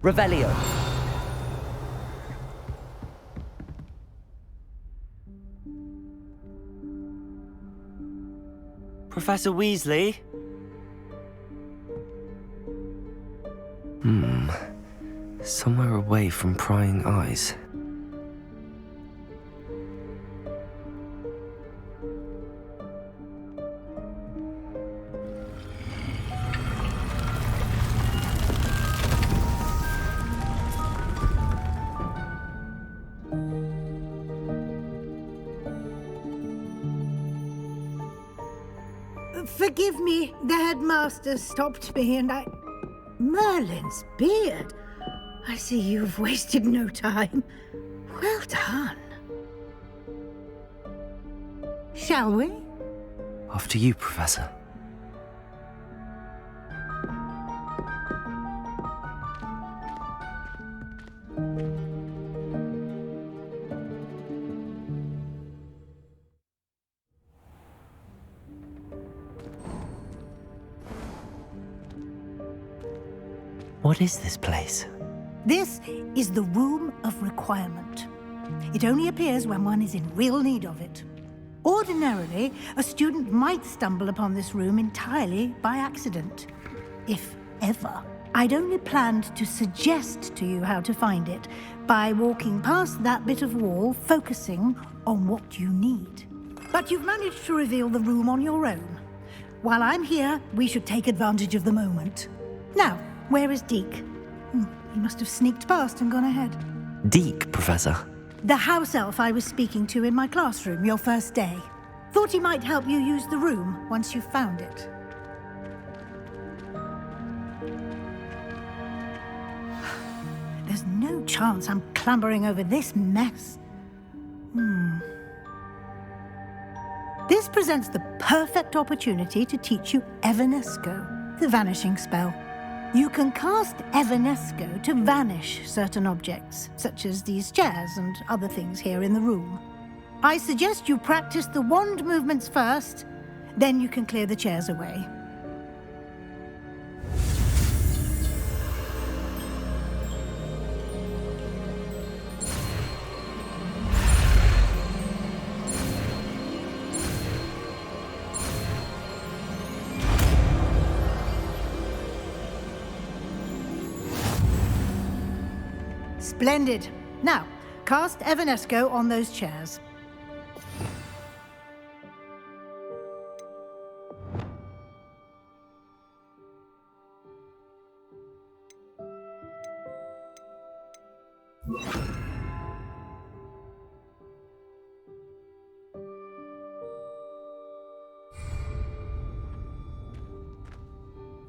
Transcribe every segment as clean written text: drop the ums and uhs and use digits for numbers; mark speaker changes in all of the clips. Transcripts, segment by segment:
Speaker 1: Revelio.
Speaker 2: Professor Weasley?
Speaker 3: Somewhere away from prying eyes.
Speaker 4: Forgive me, the headmaster stopped me and I... Merlin's beard. I see you've wasted no time. Well done. Shall we?
Speaker 3: After you, Professor. What is this place?
Speaker 4: This is the Room of Requirement. It only appears when one is in real need of it. Ordinarily, a student might stumble upon this room entirely by accident, if ever. I'd only planned to suggest to you how to find it by walking past that bit of wall, focusing on what you need. But you've managed to reveal the room on your own. While I'm here, we should take advantage of the moment. Now, where is Deke? He must have sneaked past and gone ahead.
Speaker 3: Deke, Professor.
Speaker 4: The house elf I was speaking to in my classroom your first day. Thought he might help you use the room once you found it. There's no chance I'm clambering over this mess. This presents the perfect opportunity to teach you Evanesco, the vanishing spell. You can cast Evanesco to vanish certain objects, such as these chairs and other things here in the room. I suggest you practice the wand movements first, then you can clear the chairs away. Splendid. Now, cast Evanesco on those chairs.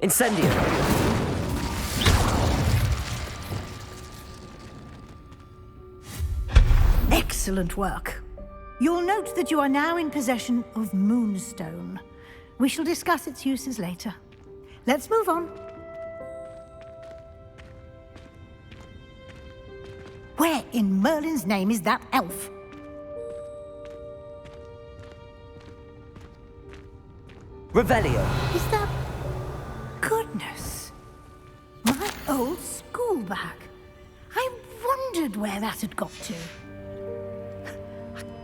Speaker 1: Incendio.
Speaker 4: Excellent work. You'll note that you are now in possession of Moonstone. We shall discuss its uses later. Let's move on. Where in Merlin's name is that elf?
Speaker 1: Revelio.
Speaker 4: Is that... Goodness. My old school bag. I wondered where that had got to.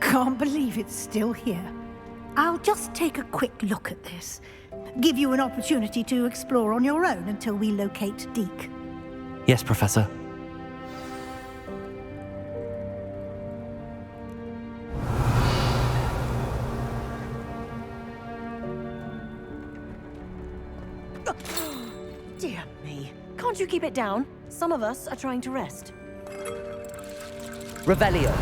Speaker 4: Can't believe it's still here. I'll just take a quick look at this. Give you an opportunity to explore on your own until we locate Deke.
Speaker 3: Yes, Professor.
Speaker 5: Dear me. Can't you keep it down? Some of us are trying to rest.
Speaker 1: Revelio.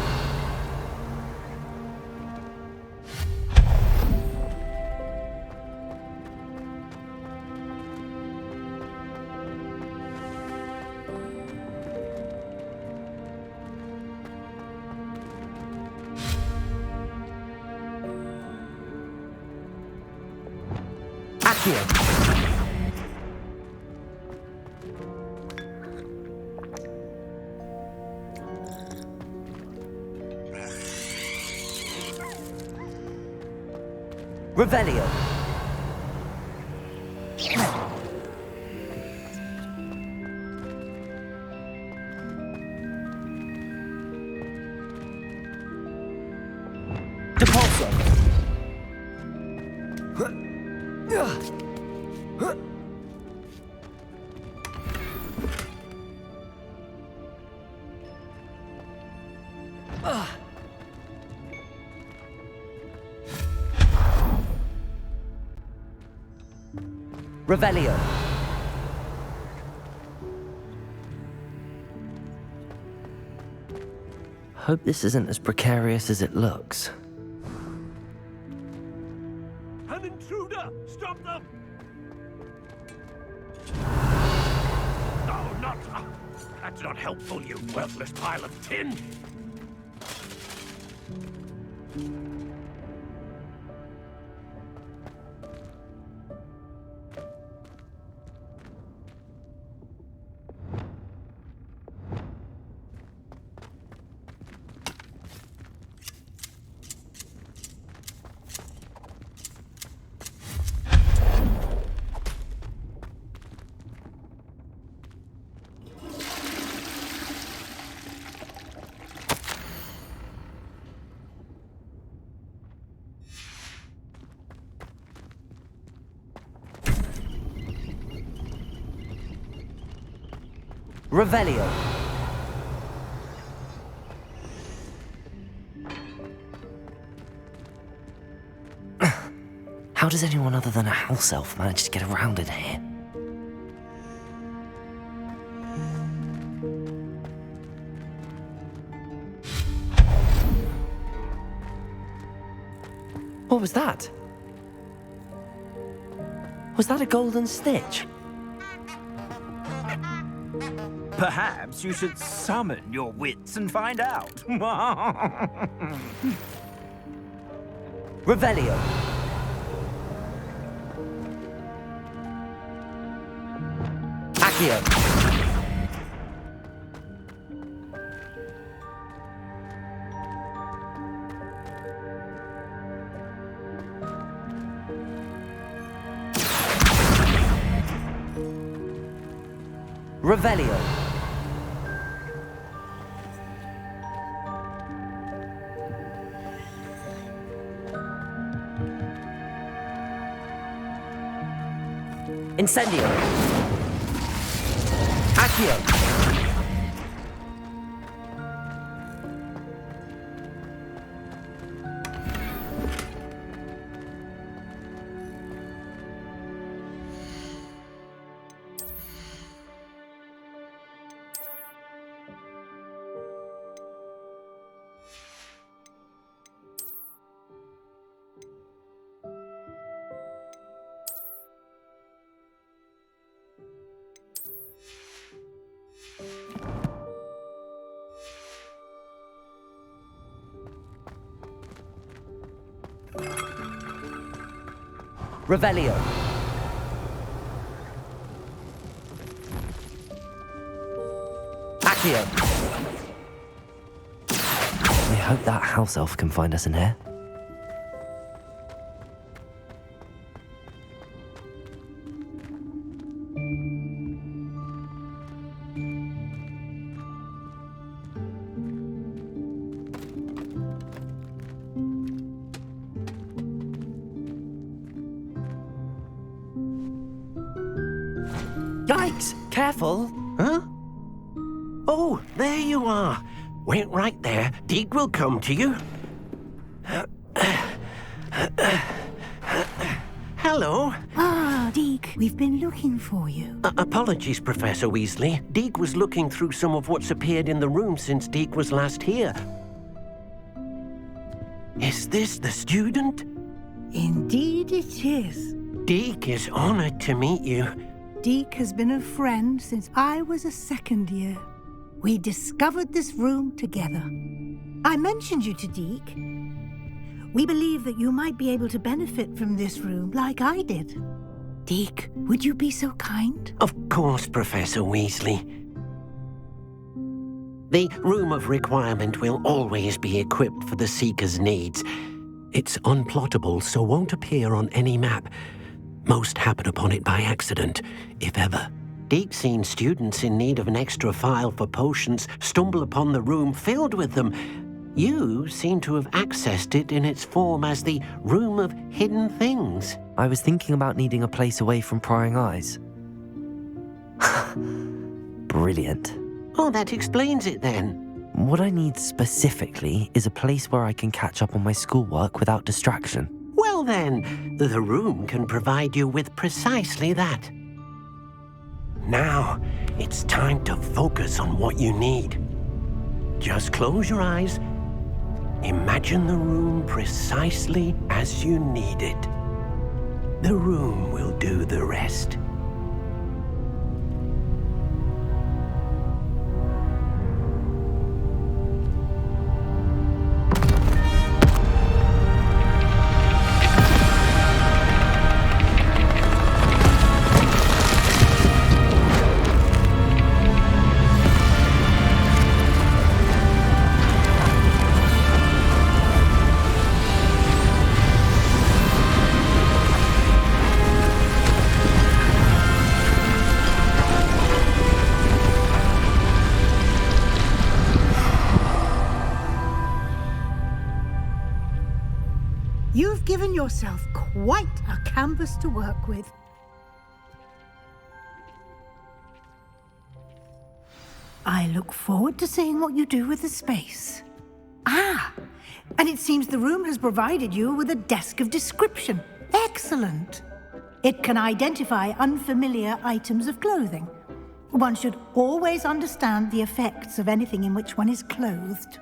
Speaker 1: Accio. Revelio. Depulso. Revelio.
Speaker 3: Hope this isn't as precarious as it looks.
Speaker 6: An intruder! Stop them! No, not... That's not helpful, you worthless pile of tin!
Speaker 1: Revelio.
Speaker 3: How does anyone other than a house elf manage to get around in here? What was that? Was that a golden snitch?
Speaker 7: Perhaps you should summon your wits and find out.
Speaker 1: Revelio. Accio. Revelio. Incendio. Accio. Revelio. Accio.
Speaker 3: I hope that house elf can find us in here.
Speaker 8: Yikes! Careful! Huh? Oh, there you are. Wait right there. Deke will come to you. Hello.
Speaker 4: Ah, Deke. We've been looking for you.
Speaker 8: Apologies, Professor Weasley. Deek was looking through some of what's appeared in the room since Deek was last here. Is this the student?
Speaker 4: Indeed it is.
Speaker 8: Deek is honored to meet you.
Speaker 4: Deek has been a friend since I was a second year. We discovered this room together. I mentioned you to Deek. We believe that you might be able to benefit from this room like I did. Deek, would you be so kind?
Speaker 8: Of course, Professor Weasley. The Room of Requirement will always be equipped for the Seeker's needs. It's unplottable, so won't appear on any map. Most happen upon it by accident, if ever. Deek's seen students in need of an extra file for potions stumble upon the room filled with them. You seem to have accessed it in its form as the Room of Hidden Things.
Speaker 3: I was thinking about needing a place away from prying eyes. Brilliant.
Speaker 8: Oh, that explains it then.
Speaker 3: What I need specifically is a place where I can catch up on my schoolwork without distraction.
Speaker 8: Well then, the room can provide you with precisely that. Now, it's time to focus on what you need. Just close your eyes. Imagine the room precisely as you need it. The room will do the rest.
Speaker 4: You've given yourself quite a canvas to work with. I look forward to seeing what you do with the space. Ah, and it seems the room has provided you with a desk of description. Excellent. It can identify unfamiliar items of clothing. One should always understand the effects of anything in which one is clothed.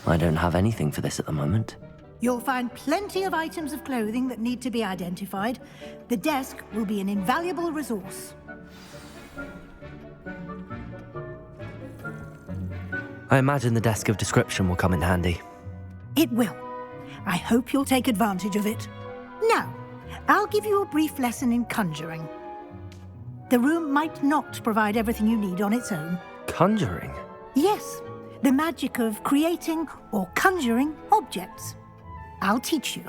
Speaker 3: I don't have anything for this at the moment.
Speaker 4: You'll find plenty of items of clothing that need to be identified. The desk will be an invaluable resource.
Speaker 3: I imagine the desk of description will come in handy.
Speaker 4: It will. I hope you'll take advantage of it. Now, I'll give you a brief lesson in conjuring. The room might not provide everything you need on its own.
Speaker 3: Conjuring?
Speaker 4: Yes, the magic of creating or conjuring objects. I'll teach you.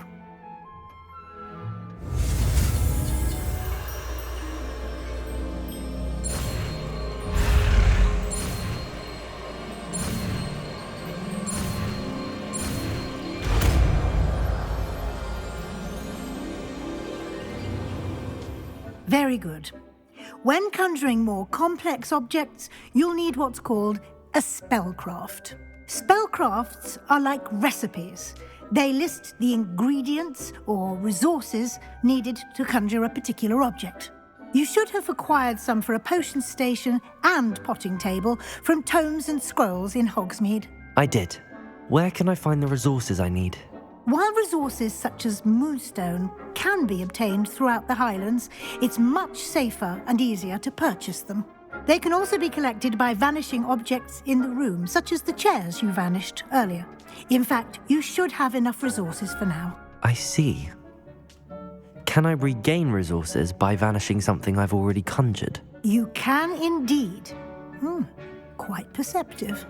Speaker 4: Very good. When conjuring more complex objects, you'll need what's called a spellcraft. Spellcrafts are like recipes. They list the ingredients or resources needed to conjure a particular object. You should have acquired some for a potion station and potting table from tomes and scrolls in Hogsmeade.
Speaker 3: I did. Where can I find the resources I need?
Speaker 4: While resources such as moonstone can be obtained throughout the Highlands, it's much safer and easier to purchase them. They can also be collected by vanishing objects in the room, such as the chairs you vanished earlier. In fact, you should have enough resources for now.
Speaker 3: I see. Can I regain resources by vanishing something I've already conjured?
Speaker 4: You can indeed. Quite perceptive.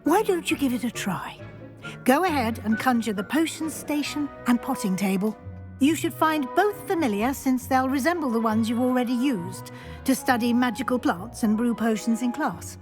Speaker 4: Why don't you give it a try? Go ahead and conjure the potion station and potting table. You should find both familiar, since they'll resemble the ones you've already used to study magical plants and brew potions in class.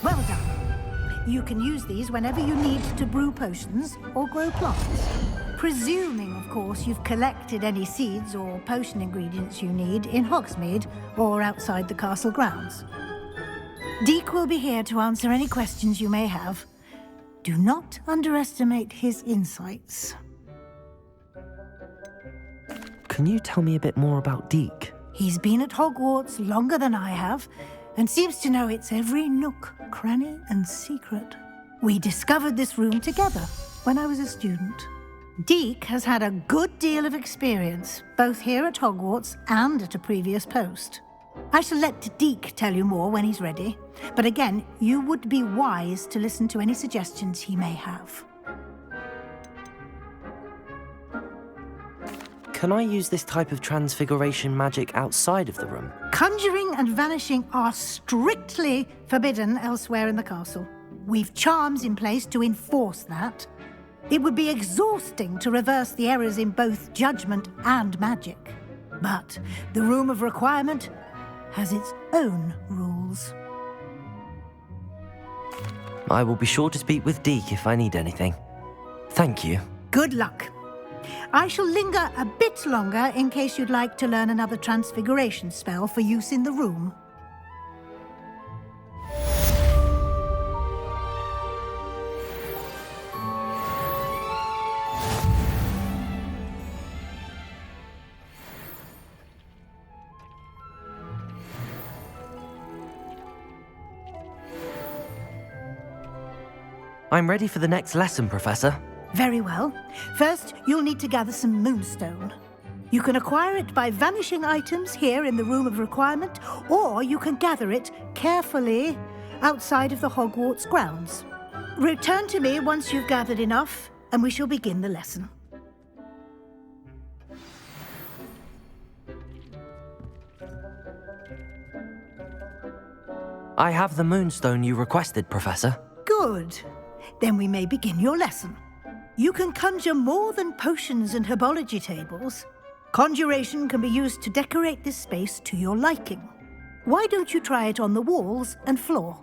Speaker 4: Well done. You can use these whenever you need to brew potions or grow plants. Presuming, of course, you've collected any seeds or potion ingredients you need in Hogsmeade or outside the castle grounds. Deek will be here to answer any questions you may have. Do not underestimate his insights.
Speaker 3: Can you tell me a bit more about Deek?
Speaker 4: He's been at Hogwarts longer than I have, and seems to know its every nook, cranny, and secret. We discovered this room together when I was a student. Deek has had a good deal of experience, both here at Hogwarts and at a previous post. I shall let Deek tell you more when he's ready, but again, you would be wise to listen to any suggestions he may have.
Speaker 3: Can I use this type of transfiguration magic outside of the room?
Speaker 4: Conjuring and vanishing are strictly forbidden elsewhere in the castle. We've charms in place to enforce that. It would be exhausting to reverse the errors in both judgment and magic. But the Room of Requirement has its own rules.
Speaker 3: I will be sure to speak with Deek if I need anything. Thank you.
Speaker 4: Good luck. I shall linger a bit longer in case you'd like to learn another transfiguration spell for use in the room.
Speaker 3: I'm ready for the next lesson, Professor.
Speaker 4: Very well. First, you'll need to gather some moonstone. You can acquire it by vanishing items here in the Room of Requirement, or you can gather it carefully outside of the Hogwarts grounds. Return to me once you've gathered enough, and we shall begin the lesson.
Speaker 3: I have the moonstone you requested, Professor.
Speaker 4: Good. Then we may begin your lesson. You can conjure more than potions and herbology tables. Conjuration can be used to decorate this space to your liking. Why don't you try it on the walls and floor?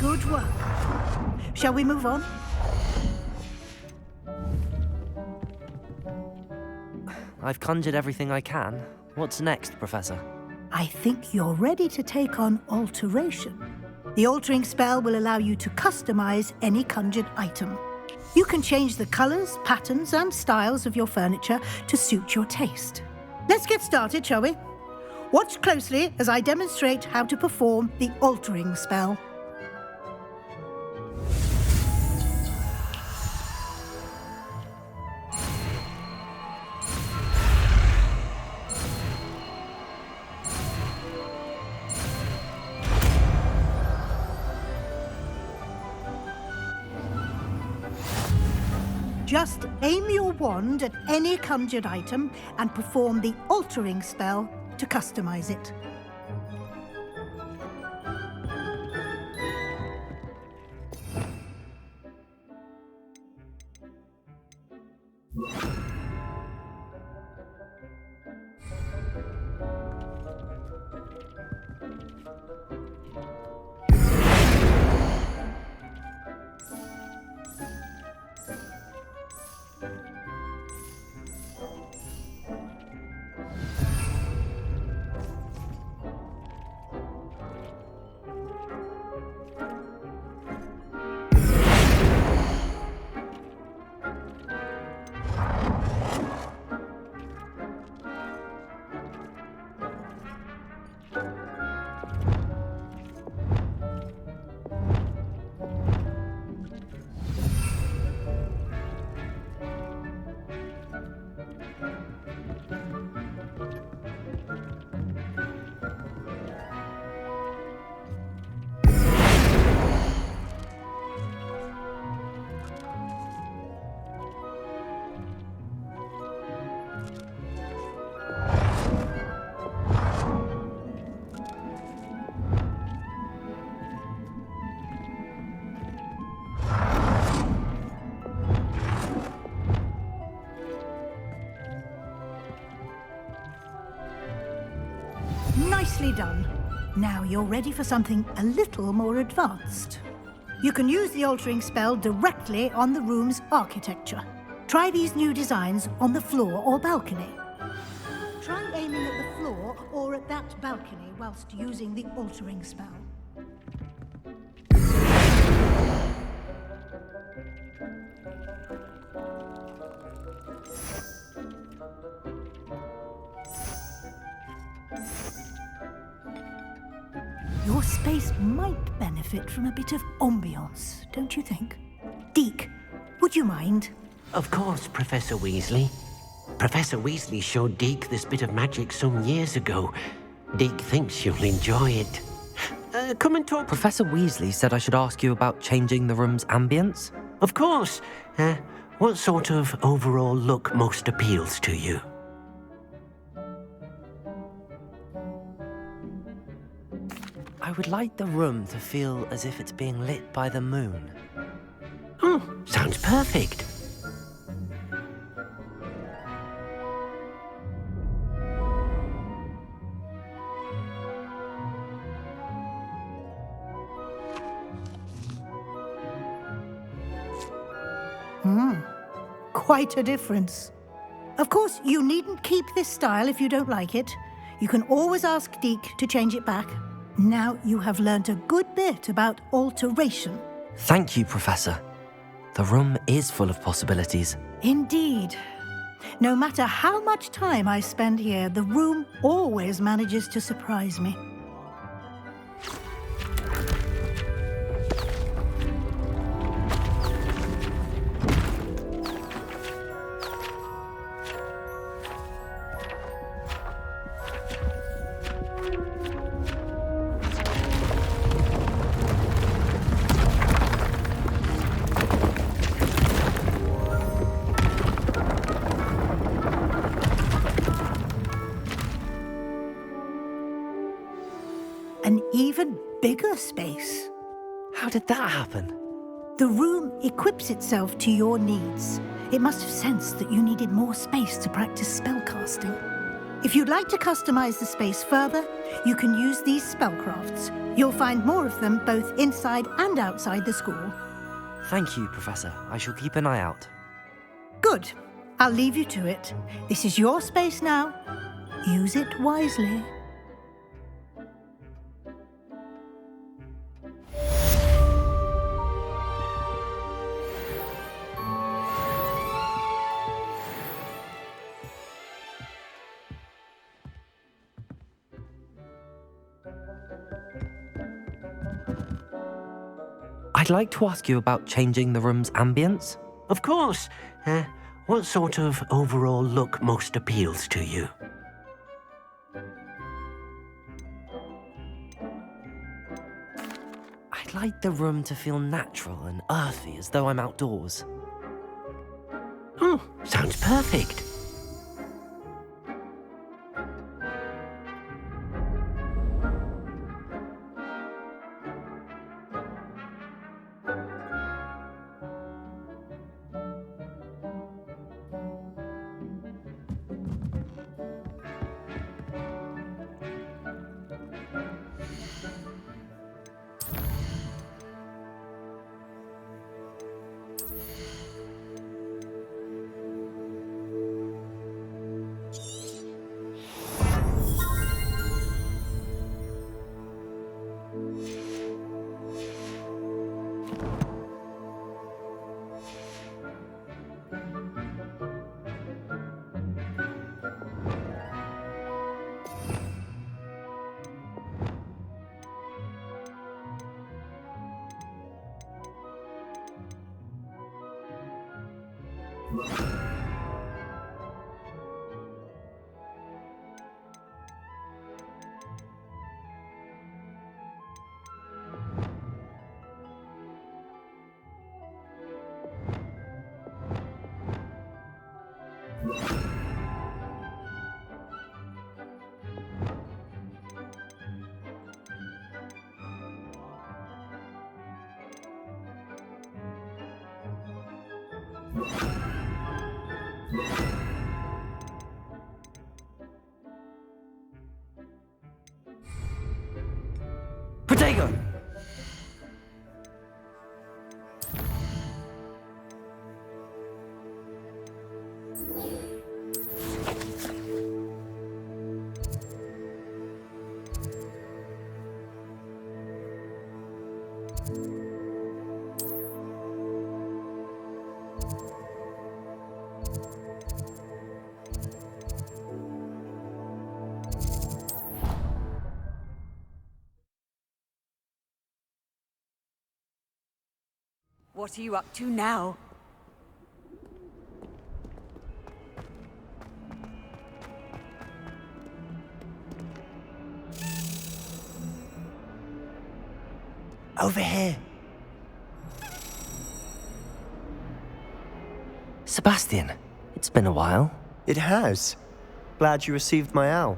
Speaker 4: Good work. Shall we move on?
Speaker 3: I've conjured everything I can. What's next, Professor?
Speaker 4: I think you're ready to take on alteration. The altering spell will allow you to customize any conjured item. You can change the colors, patterns, and styles of your furniture to suit your taste. Let's get started, shall we? Watch closely as I demonstrate how to perform the altering spell. Just aim your wand at any conjured item and perform the altering spell to customize it. Nicely done. Now you're ready for something a little more advanced. You can use the altering spell directly on the room's architecture. Try these new designs on the floor or balcony. Try aiming at the floor or at that balcony whilst using the altering spell. Your space might benefit from a bit of ambiance, don't you think? Deke, would you mind?
Speaker 8: Of course, Professor Weasley. Professor Weasley showed Deke this bit of magic some years ago. Deke thinks you'll enjoy it. Come and talk.
Speaker 3: Professor Weasley said I should ask you about changing the room's ambience.
Speaker 8: Of course. What sort of overall look most appeals to you?
Speaker 3: I would like the room to feel as if it's being lit by the moon.
Speaker 8: Oh, sounds perfect.
Speaker 4: Quite a difference. Of course, you needn't keep this style if you don't like it. You can always ask Deke to change it back. Now you have learnt a good bit about alteration.
Speaker 3: Thank you, Professor. The room is full of possibilities.
Speaker 4: Indeed. No matter how much time I spend here, the room always manages to surprise me. An even bigger space.
Speaker 3: How did that happen?
Speaker 4: The room equips itself to your needs. It must have sensed that you needed more space to practice spellcasting. If you'd like to customize the space further, you can use these spellcrafts. You'll find more of them both inside and outside the school.
Speaker 3: Thank you, Professor. I shall keep an eye out.
Speaker 4: Good. I'll leave you to it. This is your space now. Use it wisely.
Speaker 3: I'd like to ask you about changing the room's ambience.
Speaker 8: Of course. What sort of overall look most appeals to you?
Speaker 3: I'd like the room to feel natural and earthy, as though I'm outdoors.
Speaker 8: Oh, sounds perfect.
Speaker 1: Protego!
Speaker 5: What are you up to now?
Speaker 2: Over here.
Speaker 3: Sebastian, it's been a while.
Speaker 2: It has. Glad you received my owl.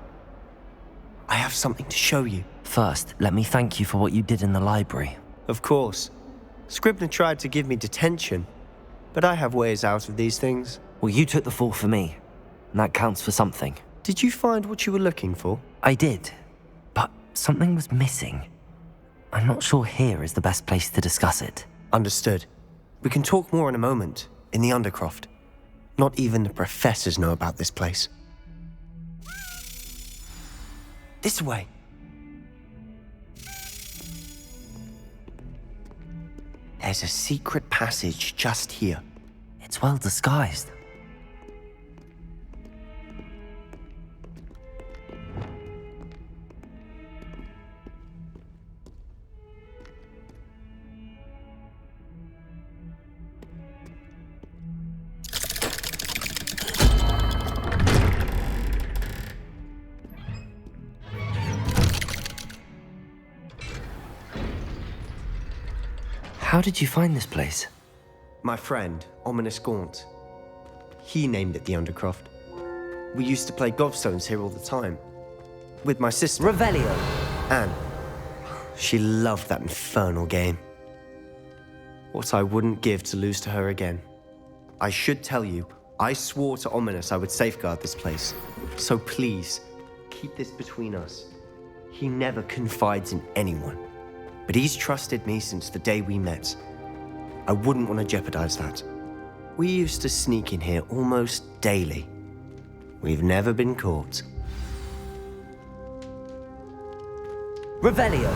Speaker 2: I have something to show you.
Speaker 3: First, let me thank you for what you did in the library.
Speaker 2: Of course. Scribner tried to give me detention, but I have ways out of these things.
Speaker 3: Well, you took the fall for me, and that counts for something.
Speaker 2: Did you find what you were looking for?
Speaker 3: I did, but something was missing. I'm not sure here is the best place to discuss it.
Speaker 2: Understood. We can talk more in a moment, in the Undercroft. Not even the professors know about this place. This way. There's a secret passage just here.
Speaker 3: It's well disguised. How did you find this place?
Speaker 2: My friend, Ominous Gaunt. He named it the Undercroft. We used to play gobstones here all the time. With my sister,
Speaker 1: Revelio.
Speaker 2: Anne. She loved that infernal game. What I wouldn't give to lose to her again. I should tell you, I swore to Ominous I would safeguard this place. So please, keep this between us. He never confides in anyone. But he's trusted me since the day we met. I wouldn't want to jeopardize that. We used to sneak in here almost daily. We've never been caught.
Speaker 1: Revelio.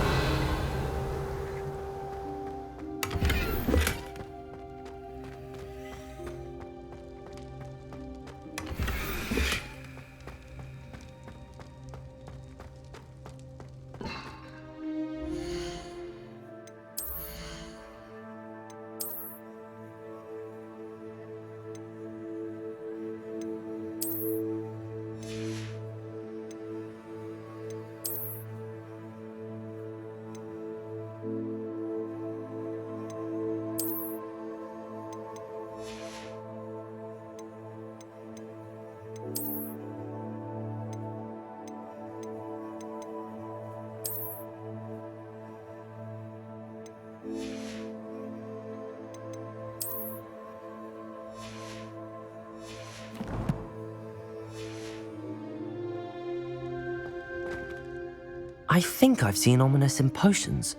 Speaker 3: I think I've seen Ominous in potions.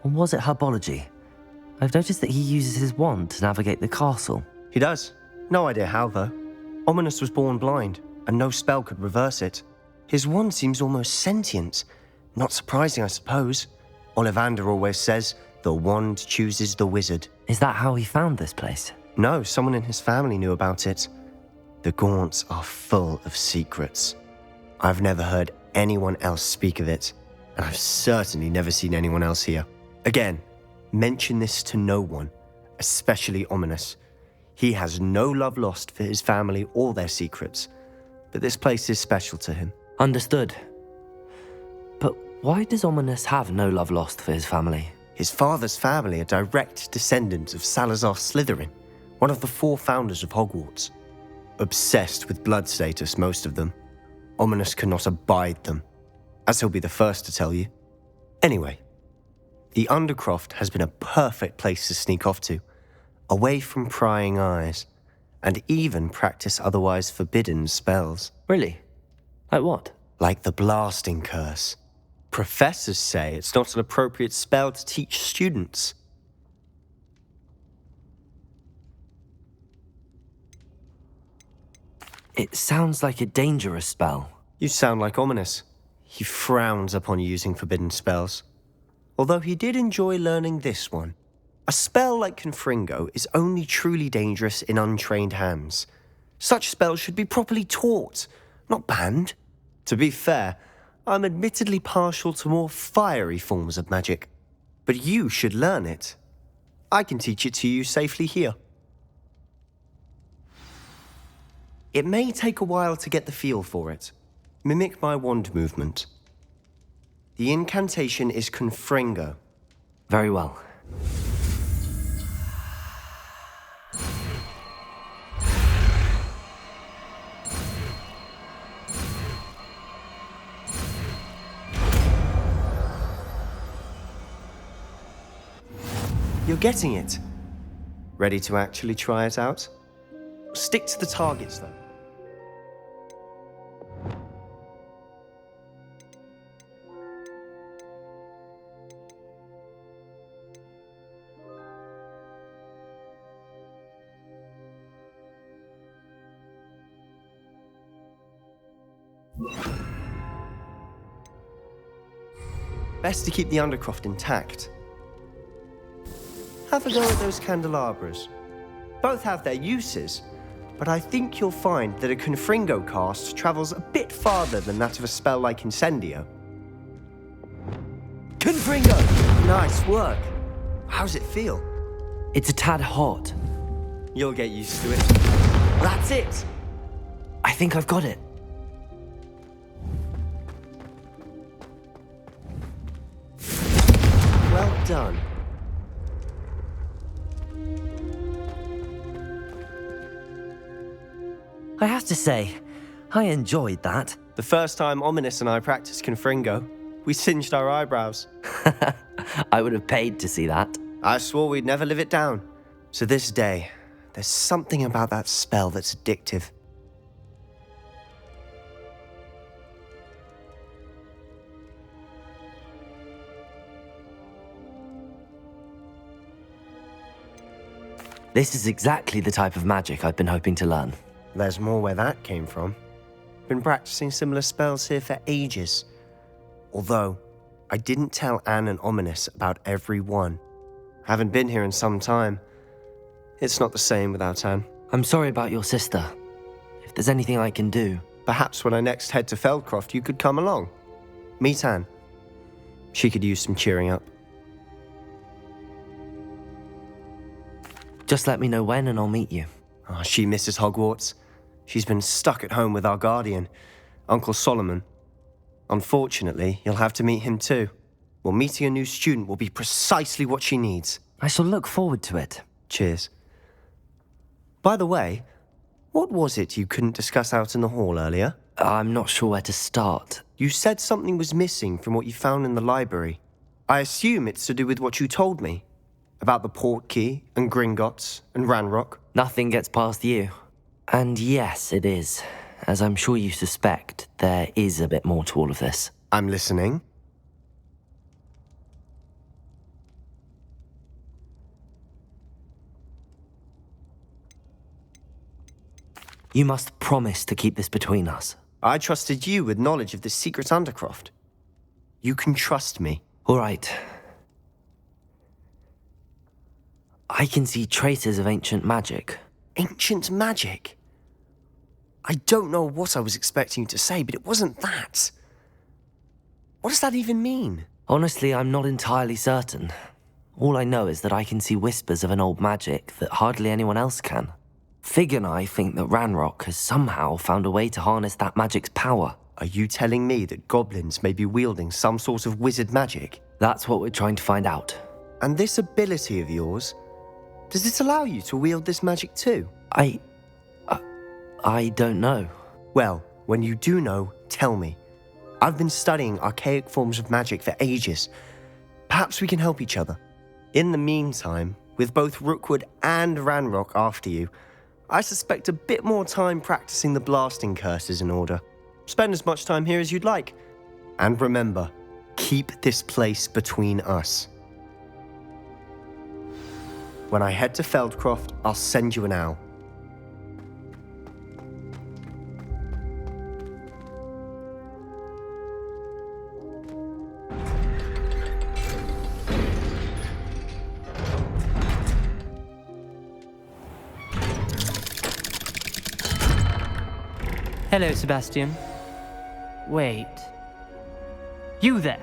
Speaker 3: Or was it herbology? I've noticed that he uses his wand to navigate the castle.
Speaker 2: He does. No idea how, though. Ominous was born blind, and no spell could reverse it. His wand seems almost sentient. Not surprising, I suppose. Ollivander always says, the wand chooses the wizard.
Speaker 3: Is that how he found this place?
Speaker 2: No, someone in his family knew about it. The Gaunts are full of secrets. I've never heard anyone else speak of it, and I've certainly never seen anyone else here. Again, mention this to no one, especially Ominous. He has no love lost for his family or their secrets, but this place is special to him.
Speaker 3: Understood. But why does Ominous have no love lost for his family?
Speaker 2: His father's family are direct descendants of Salazar Slytherin, one of the 4 founders of Hogwarts. Obsessed with blood status, most of them. Ominous cannot abide them, as he'll be the first to tell you. Anyway, the Undercroft has been a perfect place to sneak off to, away from prying eyes, and even practice otherwise forbidden spells.
Speaker 3: Really? Like what?
Speaker 2: Like the blasting curse. Professors say it's not an appropriate spell to teach students.
Speaker 3: It sounds like a dangerous spell.
Speaker 2: You sound like Ominous. He frowns upon using forbidden spells. Although he did enjoy learning this one. A spell like Confringo is only truly dangerous in untrained hands. Such spells should be properly taught, not banned. To be fair, I'm admittedly partial to more fiery forms of magic. But you should learn it. I can teach it to you safely here. It may take a while to get the feel for it. Mimic my wand movement. The incantation is Confringo.
Speaker 3: Very well.
Speaker 2: You're getting it. Ready to actually try it out? Stick to the targets, though. Best to keep the Undercroft intact. Have a go at those candelabras. Both have their uses, but I think you'll find that a Confringo cast travels a bit farther than that of a spell like Incendio. Confringo! Nice work. How's it feel?
Speaker 3: It's a tad hot.
Speaker 2: You'll get used to it. That's it!
Speaker 3: I think I've got it.
Speaker 2: Well done.
Speaker 3: I have to say, I enjoyed that.
Speaker 2: The first time Ominous and I practiced Confringo, we singed our eyebrows.
Speaker 3: I would have paid to see that.
Speaker 2: I swore we'd never live it down. To this day, there's something about that spell that's addictive.
Speaker 3: This is exactly the type of magic I've been hoping to learn.
Speaker 2: There's more where that came from. Been practicing similar spells here for ages. Although, I didn't tell Anne and Ominous about every one. Haven't been here in some time. It's not the same without Anne.
Speaker 3: I'm sorry about your sister. If there's anything I can do...
Speaker 2: Perhaps when I next head to Feldcroft, you could come along. Meet Anne. She could use some cheering up.
Speaker 3: Just let me know when and I'll meet you.
Speaker 2: Oh, she misses Hogwarts. She's been stuck at home with our guardian, Uncle Solomon. Unfortunately, you'll have to meet him too. Well, meeting a new student will be precisely what she needs.
Speaker 3: I shall look forward to it.
Speaker 2: Cheers. By the way, what was it you couldn't discuss out in the hall earlier?
Speaker 3: I'm not sure where to start.
Speaker 2: You said something was missing from what you found in the library. I assume it's to do with what you told me. About the Portkey, and Gringotts, and Ranrock.
Speaker 3: Nothing gets past you. And yes, it is. As I'm sure you suspect, there is a bit more to all of this.
Speaker 2: I'm listening.
Speaker 3: You must promise to keep this between us.
Speaker 2: I trusted you with knowledge of this secret undercroft. You can trust me.
Speaker 3: All right. I can see traces of ancient magic.
Speaker 2: Ancient magic? I don't know what I was expecting you to say, but it wasn't that. What does that even mean?
Speaker 3: Honestly, I'm not entirely certain. All I know is that I can see whispers of an old magic that hardly anyone else can. Fig and I think that Ranrock has somehow found a way to harness that magic's power.
Speaker 2: Are you telling me that goblins may be wielding some sort of wizard magic?
Speaker 3: That's what we're trying to find out.
Speaker 2: And this ability of yours, does it allow you to wield this magic too?
Speaker 3: I don't know.
Speaker 2: Well, when you do know, tell me. I've been studying archaic forms of magic for ages. Perhaps we can help each other. In the meantime, with both Rookwood and Ranrock after you, I suspect a bit more time practicing the blasting curse is in order. Spend as much time here as you'd like. And remember, keep this place between us. When I head to Feldcroft, I'll send you an owl.
Speaker 9: Hello, Sebastian. Wait. You there?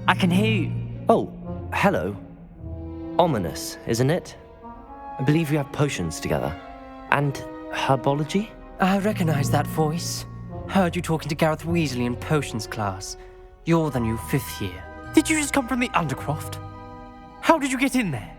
Speaker 9: I can hear you.
Speaker 3: Oh, hello. Ominous, isn't it? I believe we have potions together. And herbology?
Speaker 9: I recognize that voice. Heard you talking to Gareth Weasley in potions class. You're the new 5th year. Did you just come from the Undercroft? How did you get in there?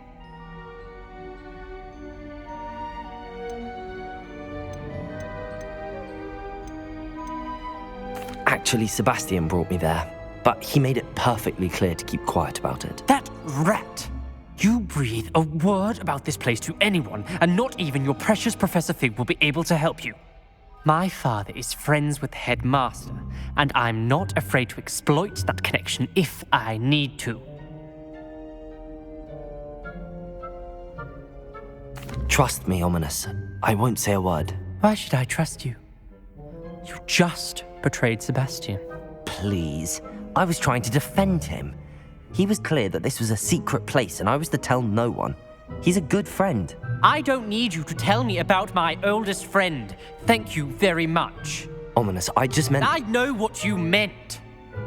Speaker 3: Actually, Sebastian brought me there, but he made it perfectly clear to keep quiet about it.
Speaker 9: That rat! You breathe a word about this place to anyone, and not even your precious Professor Fig will be able to help you. My father is friends with the headmaster, and I'm not afraid to exploit that connection if I need to.
Speaker 3: Trust me, Ominous. I won't say a word.
Speaker 9: Why should I trust you? You just betrayed Sebastian.
Speaker 3: Please. I was trying to defend him. He was clear that this was a secret place and I was to tell no one. He's a good friend.
Speaker 9: I don't need you to tell me about my oldest friend. Thank you very much.
Speaker 3: Ominous, I just meant...
Speaker 9: I know what you meant.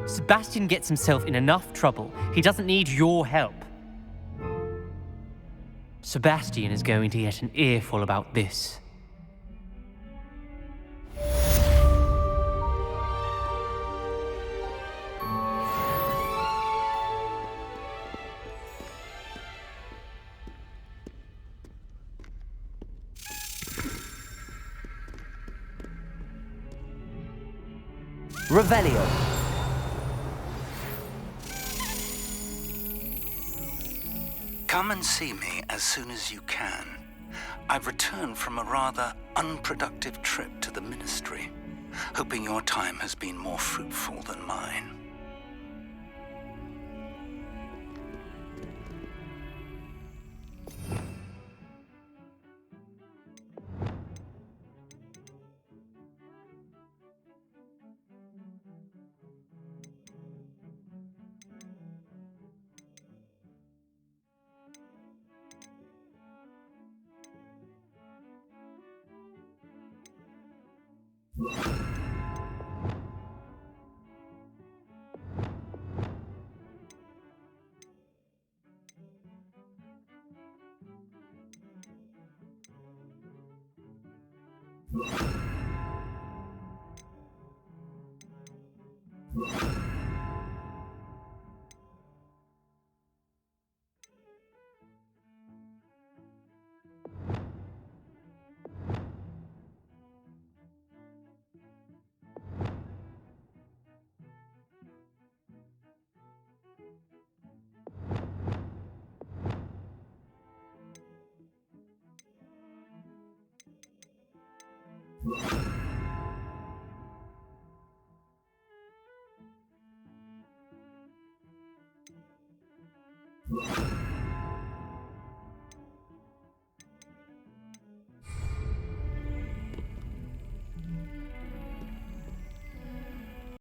Speaker 9: Sebastian gets himself in enough trouble. He doesn't need your help. Sebastian is going to get an earful about this.
Speaker 1: Revelio.
Speaker 10: Come and see me as soon as you can. I've returned from a rather unproductive trip to the Ministry, hoping your time has been more fruitful than mine.